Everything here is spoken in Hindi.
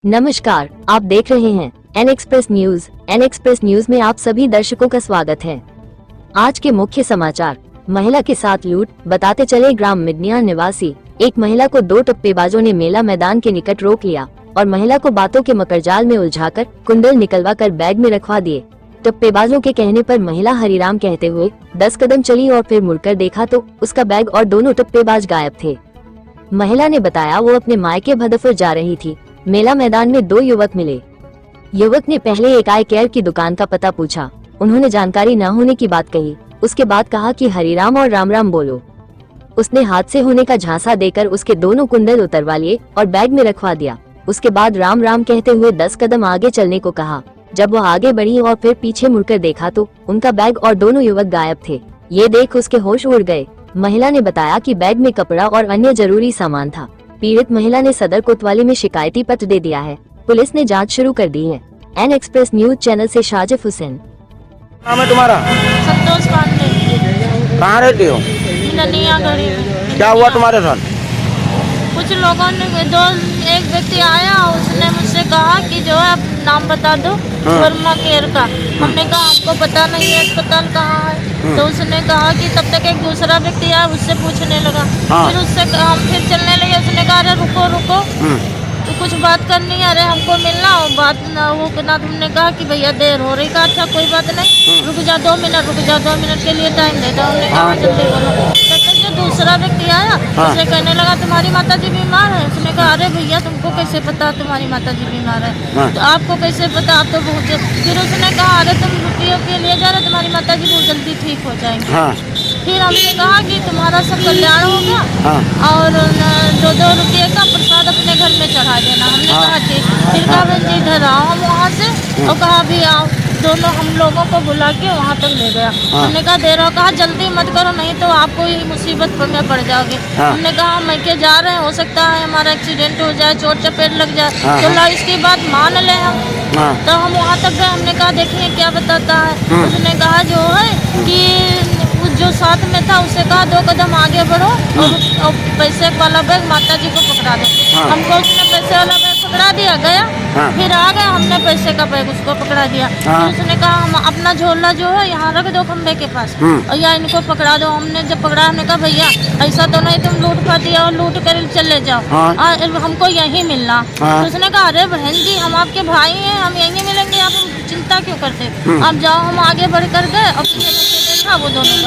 नमस्कार, आप देख रहे हैं N express news. N express news में आप सभी दर्शकों का स्वागत है। आज के मुख्य समाचार। महिला के साथ लूट, बताते चले ग्राम मिडनिया निवासी एक महिला को दो टप्पेबाजों ने मेला मैदान के निकट रोक लिया और महिला को बातों के मकड़जाल में उलझाकर कुंडल निकलवा कर बैग में रखवा दिए। टप्पेबाजों के कहने पर महिला हरिराम कहते हुए 10 कदम चली और फिर मुड़कर देखा तो उसका बैग और दोनों टप्पेबाज गायब थे। महिला ने बताया वो अपने मायके भदफर जा रही थी। मेला मैदान में दो युवक मिले। युवक ने पहले एक आई केयर की दुकान का पता पूछा। उन्होंने जानकारी न होने की बात कही। उसके बाद कहा कि हरिराम और राम राम बोलो। उसने हादसे होने का झांसा देकर उसके दोनों कुंडल उतरवा लिए और बैग में रखवा दिया। उसके बाद राम राम कहते हुए 10 कदम आगे चलने को कहा। जब वो आगे बढ़ी और फिर पीछे मुड़कर देखा तो उनका बैग और दोनों युवक गायब थे। ये देख उसके होश उड़ गए। महिला ने बताया कि बैग में कपड़ा और अन्य जरूरी सामान था। पीड़ित महिला ने सदर कोतवाली में शिकायती पत्र दे दिया है। पुलिस ने जांच शुरू कर दी है। एन एक्सप्रेस न्यूज चैनल से शाजिफ हुसैन। नाम है तुम्हारा? संतोष पांडे। कहाँ रहती हो? ननिया गली में। क्या हुआ तुम्हारे साथ? कुछ लोगों ने एक व्यक्ति आया, उसने मुझसे कहा कि जो है आप नाम बता दो वर्मा केयर का। हमने कहा हमको पता नहीं है अस्पताल कहाँ है। तो उसने कहा कि तब तक एक दूसरा व्यक्ति आया, उससे पूछने लगा। फिर उससे हम फिर चलने लगे। उसने कहा अरे रुको रुको, तो कुछ बात करनी है, अरे हमको मिलना हो बात ना वो ना। तुमने कहा कि भैया देर हो रही। कहा अच्छा कोई बात नहीं, रुक जा 2 मिनट, रुक जा 2 मिनट के लिए टाइम दे दो। हमने कहा जल्दी बोलो। तब तक जो दूसरा व्यक्ति आया, उसे कहने लगा तुम्हारी माता जी बीमार है। उसने कहा अरे भैया तुमको कैसे पता तुम्हारी माता जी बीमार है? तो आपको कैसे पता? आप तो बहुत। फिर उसने कहा अरे तुम रुपयों के लिए जा रहे, तुम्हारी माता जी बहुत जल्दी ठीक हो जाएंगी। फिर हमने कहा कि तुम्हारा सब कल्याण हो गया और 2-2 रुपये का प्रसाद अपने घर में चढ़ा देना। हमने कहा ठीक। फिर कहा बहन जी इधर आओ हम वहाँ से, और कहा भी आओ। दोनों हम लोगों को बुला के वहाँ तक ले गया। हमने कहा दे रहा, कहा जल्दी मत करो नहीं तो आपको ही मुसीबत में पड़ जाओगे। हमने कहा मैं के जा रहे हैं, हो सकता है हमारा एक्सीडेंट हो जाए, चोट चपेट लग जाए, तो ला इसकी बात मान ले हम। तो हम वहाँ तक गए। हमने कहा देखिए क्या बताता है। उसने कहा जो है कि जो साथ में था उससे कहा 2 कदम आगे बढ़ो और पैसे वाला बैग माता जी को पकड़ा दो। हमको उसने पैसे वाला बैग पकड़ा दिया, गया। फिर आ गए, हमने पैसे का बैग उसको पकड़ा दिया। फिर उसने कहा हम अपना झोला जो है यहाँ रख दो खंबे के पास और या इनको पकड़ा दो। हमने जब पकड़ा, हमने कहा भैया ऐसा तो नहीं तुम लूट पाती और लूट कर चले जाओ, हमको यहीं मिलना। तो उसने कहा अरे बहन जी हम आपके भाई हैं, हम यहीं मिलेंगे, आप चिंता क्यों करते? आप जाओ। हम आगे बढ़ कर गए और देखा वो दोनों